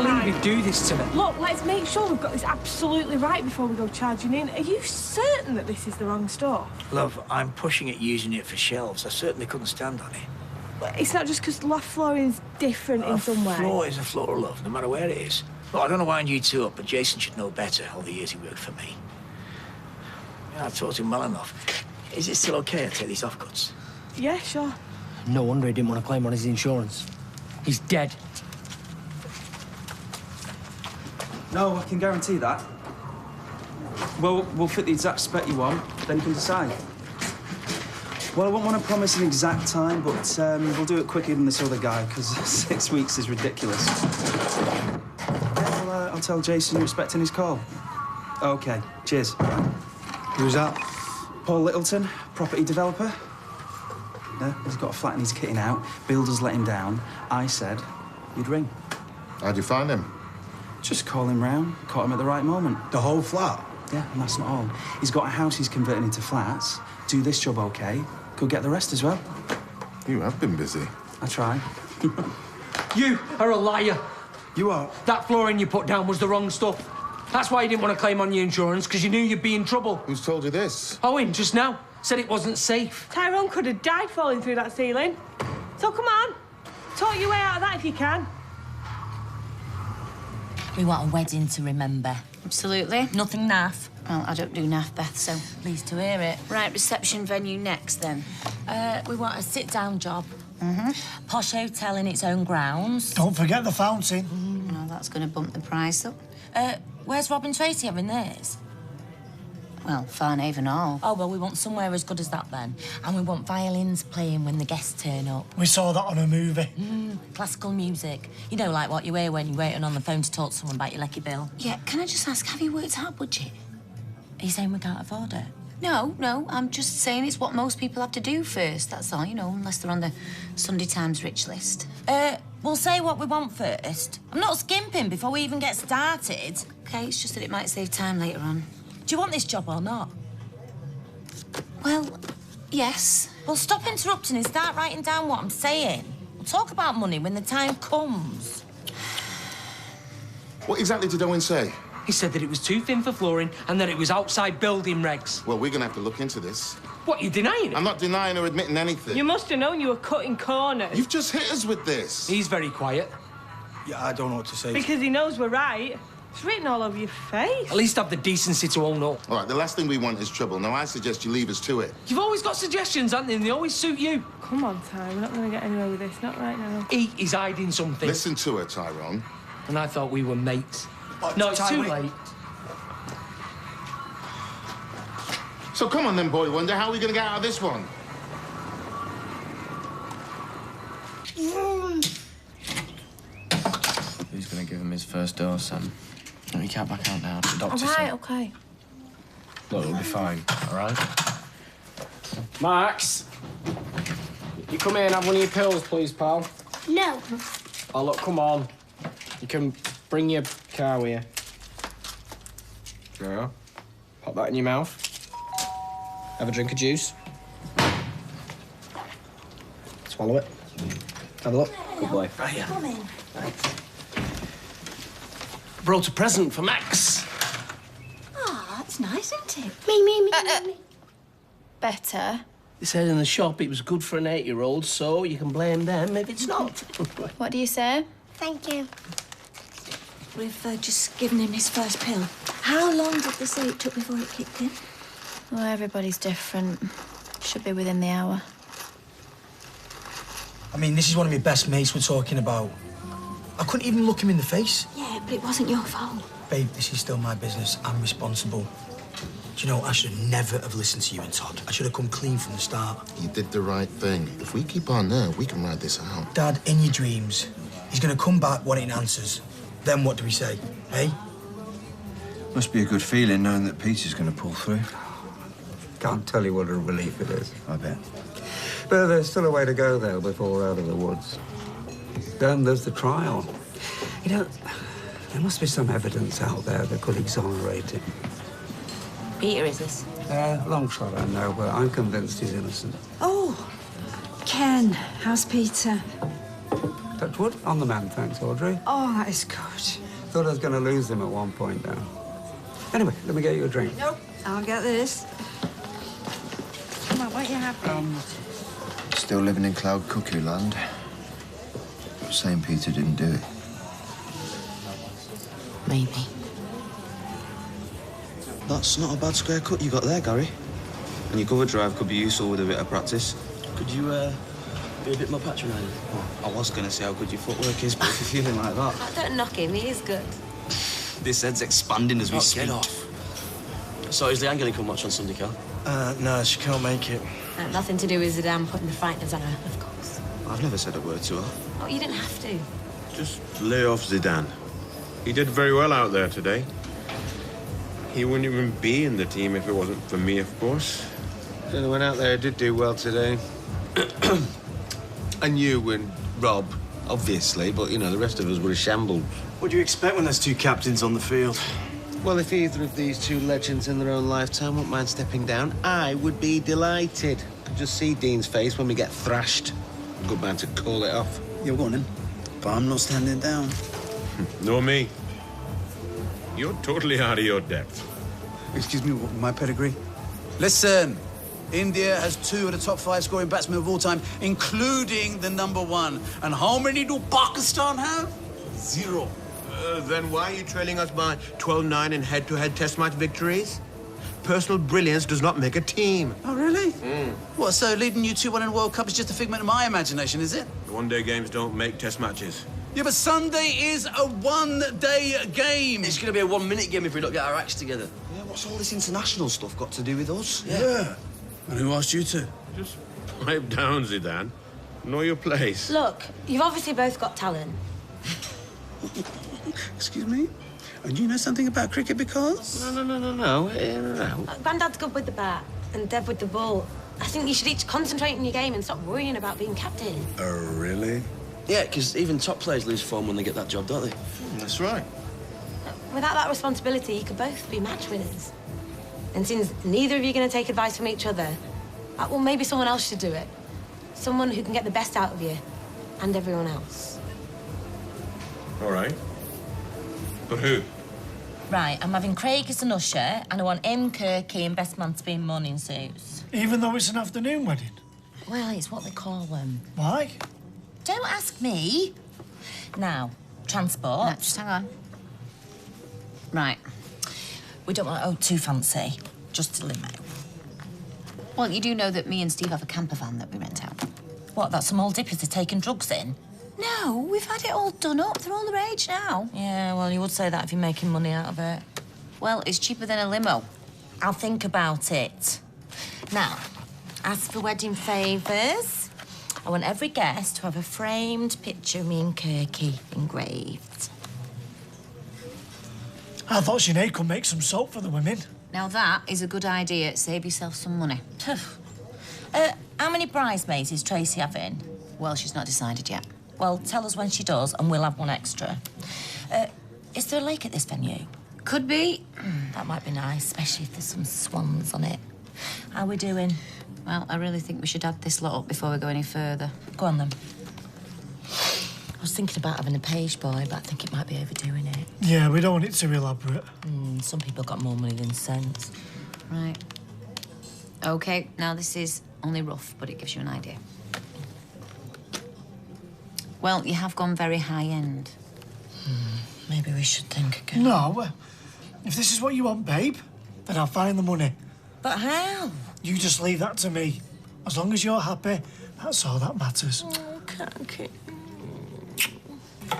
believe he'd do this to me. Look, let's make sure we've got this absolutely right before we go charging in. Are you certain that this is the wrong stuff? Love, I'm pushing it using it for shelves. I certainly couldn't stand on it. But it's not just because loft flooring's different in some way. A floor is a floor, love, no matter where it is. Look, I don't know why you two up, but Jason should know better all the years he worked for me. Yeah, I've talked to him well enough. Is it still okay to take these offcuts? Yeah, sure. No wonder he didn't want to claim on his insurance. He's dead. No, I can guarantee that. Well, we'll fit the exact spec you want, then you can decide. Well, I won't want to promise an exact time, but we'll do it quicker than this other guy, because 6 weeks is ridiculous. Yeah, well, I'll tell Jason you're expecting his call. OK, cheers. Who's that? Paul Littleton, property developer. Yeah, he's got a flat and he's kitting out. Builders let him down. I said you'd ring. How'd you find him? Just call him round. Caught him at the right moment. The whole flat? Yeah, and that's not all. He's got a house he's converting into flats. Do this job OK, could get the rest as well. You have been busy. I try. You are a liar. You are? That flooring you put down was the wrong stuff. That's why you didn't want to claim on your insurance, because you knew you'd be in trouble. Who's told you this? Owen, just now, said it wasn't safe. Tyrone could have died falling through that ceiling. So come on, talk your way out of that if you can. We want a wedding to remember. Absolutely. Nothing naff. Well, I don't do naff, Beth, so... Pleased to hear it. Right, reception venue next, then. We want a sit-down job. Posh hotel in its own grounds. Don't forget the fountain. No, that's going to bump the price up. Where's Robin Tracy having theirs? Well, Farnhaven Hall. Oh, well, we want somewhere as good as that, then. And we want violins playing when the guests turn up. We saw that on a movie. Classical music. You know, like what you hear when you're waiting on the phone to talk to someone about your lecky bill. Yeah, can I just ask, have you worked out a budget? Are you saying we can't afford it? No, I'm just saying it's what most people have to do first, that's all, you know, unless they're on the Sunday Times rich list. We'll say what we want first. I'm not skimping before we even get started. OK, it's just that it might save time later on. Do you want this job or not? Well, yes. Well, stop interrupting and start writing down what I'm saying. We'll talk about money when the time comes. What exactly did Owen say? He said that it was too thin for flooring and that it was outside building regs. Well, we're going to have to look into this. What, you denying it? I'm not denying or admitting anything. You must have known you were cutting corners. You've just hit us with this. He's very quiet. Yeah, I don't know what to say. Because he knows we're right. It's written all over your face. At least have the decency to own up. All right, the last thing we want is trouble. Now, I suggest you leave us to it. You've always got suggestions, haven't you? And they always suit you. Come on, Ty, we're not going to get anywhere with this. Not right now. He is hiding something. Listen to her, Tyrone. And I thought we were mates. No, it's too late. So come on then, boy wonder, how are we going to get out of this one? Who's going to give him his first dose, Sam? No, you can't back out now. The doctor said... OK. Look, it'll be fine, all right? Max! You come here and have one of your pills, please, pal. No. Oh, look, come on. You can bring your car with you. Yeah. Pop that in your mouth. Have a drink of juice. Swallow it. Have a look. Good boy. Right here. Come in. Brought a present for Max. Ah, that's nice, isn't it? Me. Better. They said in the shop it was good for an 8-year-old, so you can blame them if it's not. What do you say? Thank you. We've just given him his first pill. How long did they say it took before it kicked in? Well, everybody's different. Should be within the hour. I mean, this is one of my best mates we're talking about. I couldn't even look him in the face. Yeah, but it wasn't your fault. Babe, this is still my business. I'm responsible. Do you know, I should never have listened to you and Todd. I should have come clean from the start. You did the right thing. If we keep on there, we can ride this out. Dad, in your dreams, he's going to come back wanting answers. Then what do we say, eh? Must be a good feeling knowing that Peter's going to pull through. Can't tell you what a relief it is. I bet. But there's still a way to go, though, before we're out of the woods. Then there's the trial. You know, there must be some evidence out there that could exonerate him. Peter, is this? Long shot, I know, but I'm convinced he's innocent. Oh, Ken, how's Peter? Touch wood. On the man, thanks, Audrey. Oh, that is good. Thought I was going to lose them at one point, though. Anyway, let me get you a drink. Nope, I'll get this. Come on, what you happy? Still living in cloud cuckoo land. But St. Peter didn't do it. Maybe. That's not a bad square cut you got there, Gary. And your cover drive could be useful with a bit of practice. Could you, be a bit more patronising? Oh, I was going to say how good your footwork is, but if you're feeling like that... Oh, don't knock him, he is good. This head's expanding as we speak. Get off. So is Leanne going to come watch on Sunday, Cal? No, she can't make it. Nothing to do with Zidane putting the frighteners on her, of course. I've never said a word to her. Oh, you didn't have to. Just lay off Zidane. He did very well out there today. He wouldn't even be in the team if it wasn't for me, of course. The other one out there did do well today. And you and Rob, obviously, but, you know, the rest of us were a shambles. What do you expect when there's two captains on the field? Well, if either of these two legends in their own lifetime wouldn't mind stepping down, I would be delighted. Could just see Dean's face when we get thrashed. Good man to call it off. You're going in, but I'm not standing down. No me. You're totally out of your depth. Excuse me, my pedigree? Listen, India has 2 of the top 5 scoring batsmen of all time, including the #1. And how many do Pakistan have? 0. Then why are you trailing us by 12-9 in head-to-head test match victories? Personal brilliance does not make a team. Oh, really? What, so leading you 2-1 in the World Cup is just a figment of my imagination, is it? One-day games don't make test matches. Yeah, but Sunday is a one-day game. It's going to be a 1-minute game if we don't get our acts together. Yeah, what's all this international stuff got to do with us? Yeah. And who asked you to? Just pipe down, Zidane. Know your place. Look, you've obviously both got talent. Excuse me? And you know something about cricket because? No. Grandad's good with the bat and Dev with the ball. I think you should each concentrate on your game and stop worrying about being captain. Oh, really? Yeah, because even top players lose form when they get that job, don't they? That's right. Without that responsibility, you could both be match winners. And since neither of you are going to take advice from each other, well, maybe someone else should do it. Someone who can get the best out of you and everyone else. All right. But who? Right, I'm having Craig as an usher, and I want him, Kirky, and best man to be in morning suits. Even though it's an afternoon wedding? Well, it's what they call them. Why? Don't ask me. Now, transport. No, just hang on. Right. We don't want to owe too fancy. Just a limo. Well, you do know that me and Steve have a camper van that we rent out. What, that some old dippers are taking drugs in? No, we've had it all done up. They're all the rage now. Yeah, well, you would say that if you're making money out of it. Well, it's cheaper than a limo. I'll think about it. Now, as for wedding favours, I want every guest to have a framed picture of me and Kirky engraved. I thought Sinead could make some soap for the women. Now, that is a good idea. Save yourself some money. How many bridesmaids is Tracy having? Well, she's not decided yet. Well, tell us when she does, and we'll have one extra. Is there a lake at this venue? Could be. That might be nice, especially if there's some swans on it. How are we doing? Well, I really think we should add this lot up before we go any further. Go on, then. I was thinking about having a page boy, but I think it might be overdoing it. Yeah, we don't want it too elaborate. Some people got more money than sense. Right. OK, now this is only rough, but it gives you an idea. Well, you have gone very high-end. Maybe we should think again. No, if this is what you want, babe, then I'll find the money. But how? You just leave that to me. As long as you're happy, that's all that matters. Oh, Kirky.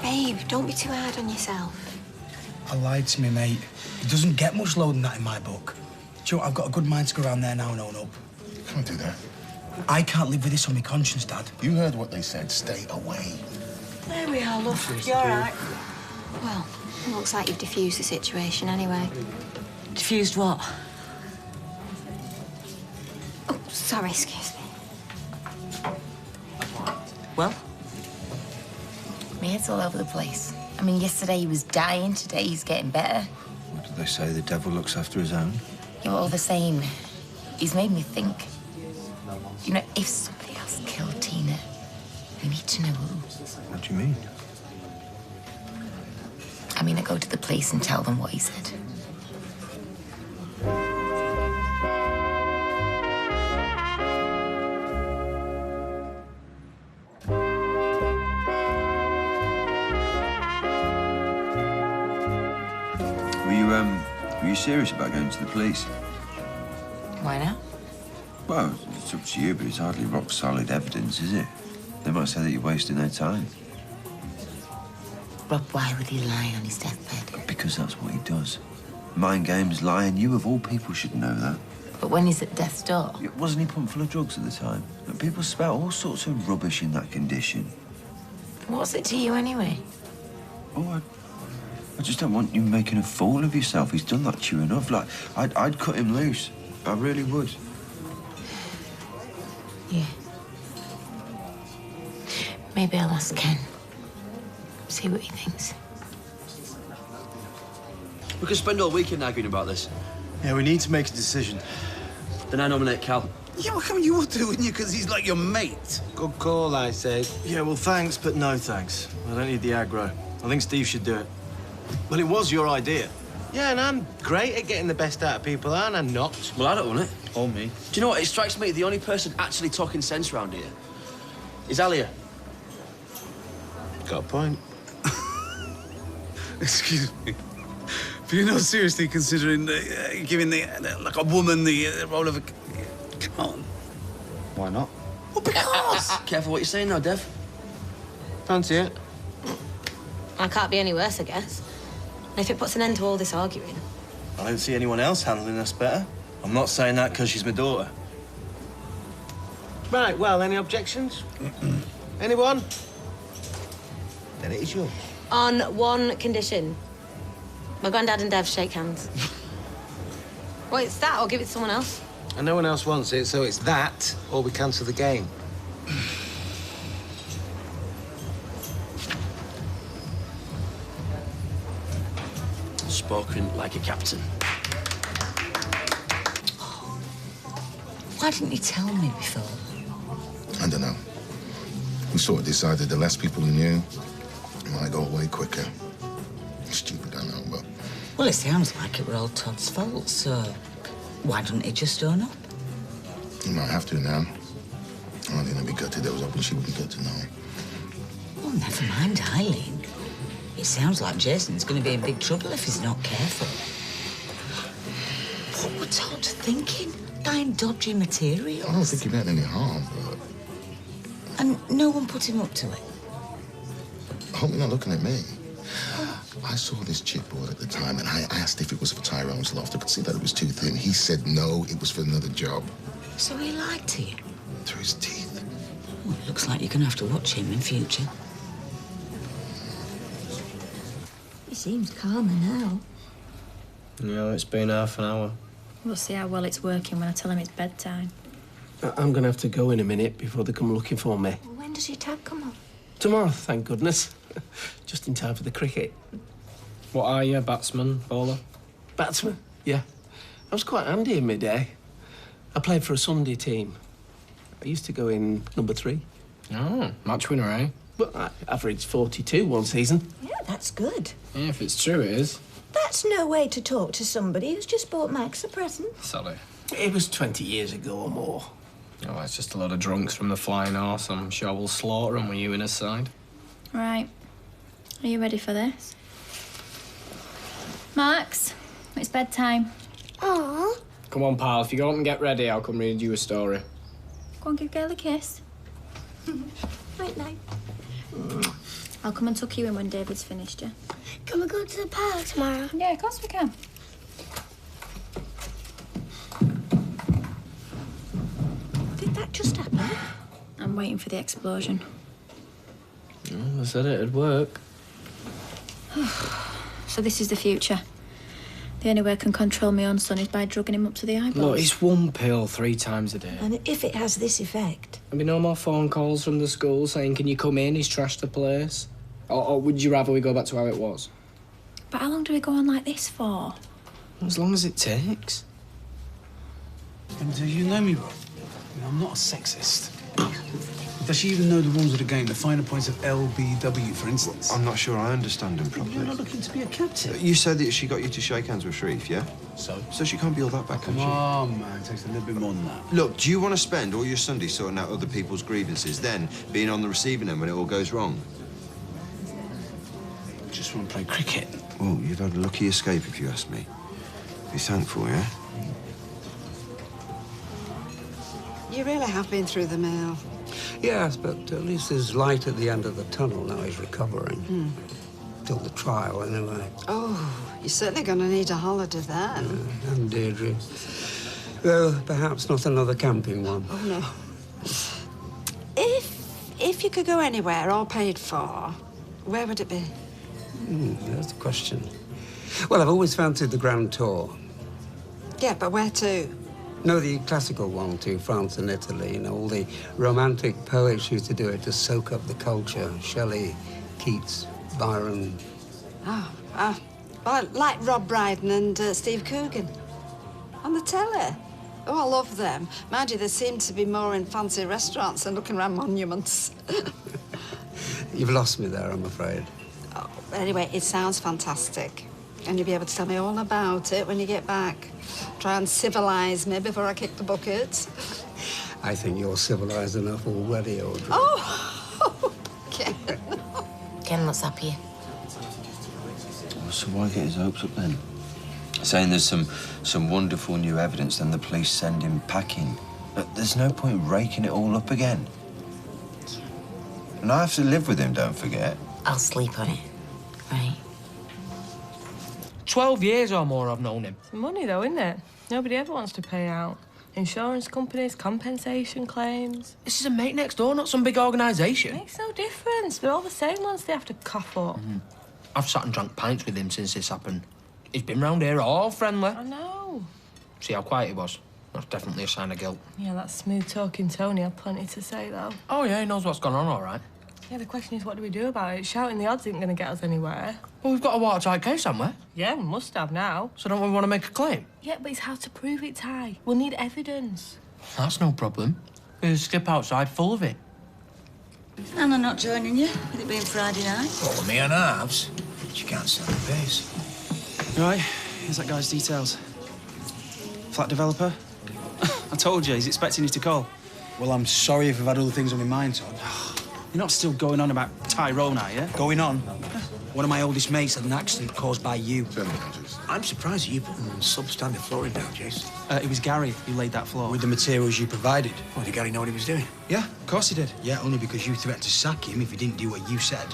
Babe, don't be too hard on yourself. I lied to me, mate. It doesn't get much lower than that in my book. Do you know what? I've got a good mind to go around there now and own up. Can't do that. I can't live with this on my conscience, Dad. You heard what they said. Stay away. There we are, love. You're all right. Well, it looks like you've diffused the situation anyway. Diffused what? Oh, sorry, excuse me. Well? My head's all over the place. I mean, yesterday he was dying, today he's getting better. What did they say? The devil looks after his own? Yeah, well, all the same, he's made me think. You know, if somebody else killed Tina, We need to know who. What do you mean? I mean, I go to the police and tell them what he said. Were you serious about going to the police? Why not? Well, it's up to you, but it's hardly rock-solid evidence, is it? They might say that you're wasting their time. Rob, why would he lie on his deathbed? Because that's what he does. Mind games, lying. You, of all people, should know that. But when he's at death's door... Wasn't he pumped full of drugs at the time? And people spout all sorts of rubbish in that condition. What's it to you, anyway? Oh, I just don't want you making a fool of yourself. He's done that to you enough. Like, I'd cut him loose. I really would. Yeah. Maybe I'll ask Ken. See what he thinks. We could spend all weekend arguing about this. Yeah, we need to make a decision. Then I nominate Cal. Yeah, well, come on, you would do, wouldn't you? Because he's like your mate. Good call, I say. Yeah, well, thanks, but no thanks. I don't need the aggro. I think Steve should do it. Well, it was your idea. Yeah, and I'm great at getting the best out of people, aren't I not? Well, I don't want it. Or me. Do you know what? It strikes me the only person actually talking sense around here is Alia. Got a point. Excuse me. But you're not seriously considering giving like a woman the role of a... Come on. Why not? Well, because... Careful what you're saying now, Dev. Fancy it? I can't be any worse, I guess. And if it puts an end to all this arguing. I don't see anyone else handling us better. I'm not saying that because she's my daughter. Right, well, any objections? Anyone? Then it is yours. On one condition. My granddad and Dev shake hands. Well, it's that, or give it to someone else. And no one else wants it, so it's that, or we cancel the game. Spoken like a captain. Why didn't you tell me before? I don't know. We sort of decided the less people who knew, it might go away quicker. Stupid, I know, but... Well, it sounds like it were all Todd's fault, so why didn't he just own up? You might have to now. I think I'd be gutted. I was hoping she wouldn't get to know. Well, never mind Eileen. It sounds like Jason's going to be in big trouble if he's not careful. What were Todd thinking? Buying dodgy materials? I don't think he meant any harm, but... And no one put him up to it? I hope you're not looking at me. I saw this chipboard at the time, and I asked if it was for Tyrone's loft. I could see that it was too thin. He said no, it was for another job. So he lied to you? Through his teeth. Well, it looks like you're going to have to watch him in future. He seems calmer now. No, it's been half an hour. We'll see how well it's working when I tell him it's bedtime. I'm going to have to go in a minute before they come looking for me. Well, when does your tab come on? Tomorrow, thank goodness. Just in time for the cricket. What are you, batsman, bowler? Batsman? Yeah. I was quite handy in my day. I played for a Sunday team. I used to go in number 3. Oh, match winner, eh? But I averaged 42 one season. Yeah, that's good. Yeah, if it's true, it is. That's no way to talk to somebody who's just bought Max a present. Sorry. It was 20 years ago or more. Oh, it's just a lot of drunks from the Flying Horse. I'm sure we'll slaughter them with you in his side. Right. Are you ready for this? Max, it's bedtime. Aww. Come on, pal. If you go up and get ready, I'll come read you a story. Go and give Gail a kiss. Night, night. I'll come and tuck you in when David's finished, yeah? Can we go to the park tomorrow? Yeah, of course we can. Did that just happen? I'm waiting for the explosion. Well, I said it'd work. So this is the future. The only way I can control my own son is by drugging him up to the eyeballs. Look, it's one pill 3 times a day. And if it has this effect? There'll be no more phone calls from the school saying, can you come in, he's trashed the place. Or would you rather we go back to how it was? But how long do we go on like this for? As long as it takes. And do you know me, Rob? I'm not a sexist. Does she even know the rules of the game? The finer points of LBW, for instance? I'm not sure I understand him properly. You're not looking to be a captain. You said that she got you to shake hands with Sharif, yeah? So she can't be all that bad, can Come she? on, man. It takes a little bit more than that. Look, do you want to spend all your Sundays sorting out other people's grievances, then being on the receiving end when it all goes wrong? Just want to play cricket. Well, you've had a lucky escape, if you ask me. Be thankful, yeah? You really have been through the mill. Yes, but at least there's light at the end of the tunnel. Now he's recovering. Till the trial, anyway. Oh, you're certainly going to need a holiday then. And Deirdre. Though perhaps not another camping one. Oh, no. If you could go anywhere, all paid for, where would it be? That's the question. Well, I've always fancied the Grand Tour. Yeah, but where to? No, the classical one to France and Italy. You know, all the romantic poets used to do it to soak up the culture. Shelley, Keats, Byron. Oh, well, like Rob Brydon and Steve Coogan. On the telly. Oh, I love them. Mind you, they seem to be more in fancy restaurants than looking around monuments. You've lost me there, I'm afraid. Oh, anyway, it sounds fantastic. And you'll be able to tell me all about it when you get back. Try and civilise me before I kick the bucket. I think you're civilised enough already, Audrey. Oh! Ken. Ken looks happier. So why get his hopes up then? Saying there's some wonderful new evidence, then the police send him packing. But there's no point raking it all up again. And I have to live with him, don't forget. I'll sleep on it, right? 12 years or more I've known him. It's money, though, isn't it? Nobody ever wants to pay out. Insurance companies, compensation claims. This is a mate next door, not some big organisation. Makes no difference. They're all the same once they have to cough up. I've sat and drank pints with him since this happened. He's been round here all friendly. I know. See how quiet he was? That's definitely a sign of guilt. Yeah, that smooth-talking Tony had plenty to say, though. Oh, yeah, he knows what's gone on, all right. Yeah, the question is, what do we do about it? Shouting the odds isn't going to get us anywhere. Well, we've got a watertight case somewhere. Yeah, we must have now. So don't we want to make a claim? Yeah, but it's how to prove it, Ty. We'll need evidence. That's no problem. There's a skip outside full of it. Anna not joining you, with it being Friday night? Oh, me and halves. She can't stand the pace. Right, here's that guy's details. Flat developer? I told you, he's expecting you to call. Well, I'm sorry if I've had other things on my mind, Todd. You're not still going on about Tyrone, are you? Going on? One of my oldest mates had an accident caused by you. I'm surprised you put substandard flooring down, Jason. It was Gary who laid that floor. With the materials you provided. Well, did Gary know what he was doing? Yeah, of course he did. Yeah, only because you threatened to sack him if he didn't do what you said.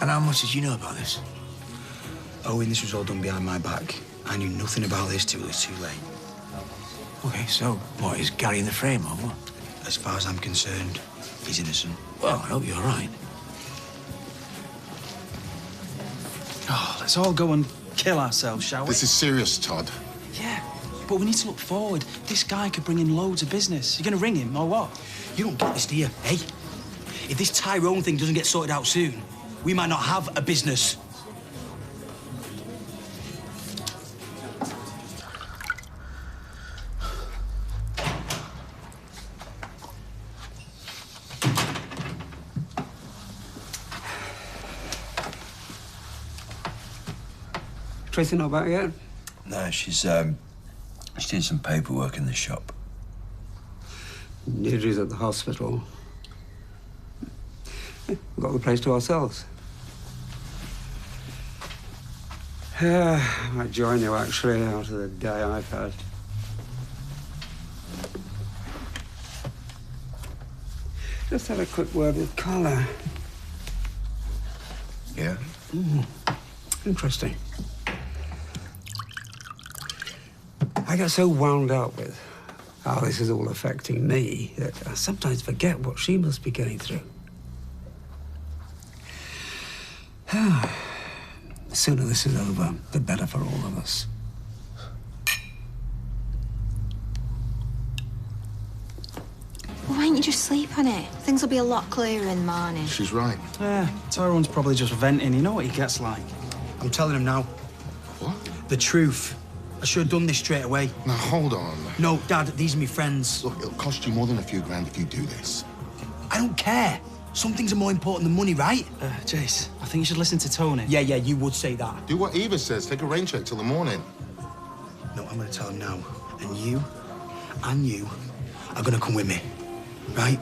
And how much did you know about this? Owen, this was all done behind my back. I knew nothing about this till it was too late. Okay, so what, is Gary in the frame or what? As far as I'm concerned, he's innocent. Well, I hope you're right. Oh, let's all go and kill ourselves, shall we? This is serious, Todd. Yeah, but we need to look forward. This guy could bring in loads of business. You're going to ring him, or what? You don't get this, do you, eh? If this Tyrone thing doesn't get sorted out soon, we might not have a business. Tracy not back yet? No, she's doing some paperwork in the shop. Deirdre's at the hospital. We've got the place to ourselves. I might join you, actually, after the day I've had. Just had a quick word with Carla. Yeah? Interesting. I get so wound up with how this is all affecting me that I sometimes forget what she must be going through. The sooner this is over, the better for all of us. Well, why don't you just sleep on it? Things will be a lot clearer in the morning. She's right. Yeah, Tyrone's probably just venting. You know what he gets like. I'm telling him now. What? The truth. I should have done this straight away. Now, hold on. No, Dad, these are my friends. Look, it'll cost you more than a few grand if you do this. I don't care. Some things are more important than money, right? Jace, I think you should listen to Tony. Yeah, you would say that. Do what Eva says. Take a rain check till the morning. No, I'm going to tell him now. And you are going to come with me, right?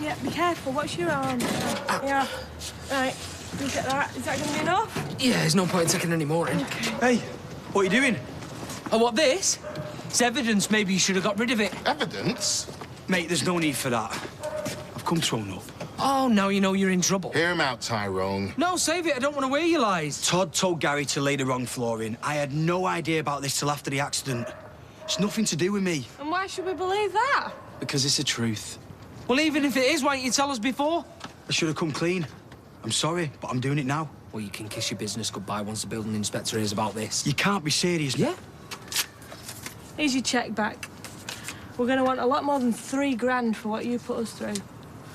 Yeah, be careful. What's your arm? Yeah. Right. Look at that. Is that going to be enough? Yeah, there's no point in taking any more in. Hey, what are you doing? Oh, what, this? It's evidence. Maybe you should have got rid of it. Evidence? Mate, there's no need for that. I've come to own up. Oh, now you know you're in trouble. Hear him out, Tyrone. No, save it. I don't want to wear your lies. Todd told Gary to lay the wrong floor in. I had no idea about this till after the accident. It's nothing to do with me. And why should we believe that? Because it's the truth. Well, even if it is, why didn't you tell us before? I should have come clean. I'm sorry, but I'm doing it now. Well, you can kiss your business goodbye once the building inspector hears about this. You can't be serious. Yeah? Here's your cheque back. We're going to want a lot more than £3 grand for what you put us through.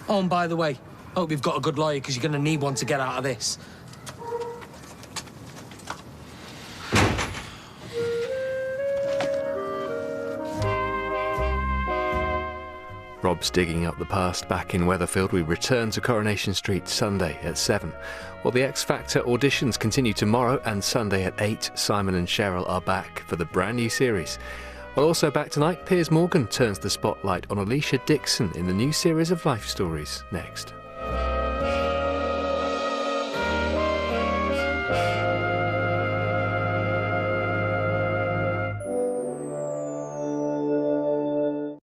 Oh, and by the way, hope you've got a good lawyer, because you're going to need one to get out of this. Rob's digging up the past back in Weatherfield. We return to Coronation Street Sunday at 7. While the X Factor auditions continue tomorrow, and Sunday at 8, Simon and Cheryl are back for the brand new series. While also back tonight, Piers Morgan turns the spotlight on Alicia Dixon in the new series of life stories. Next.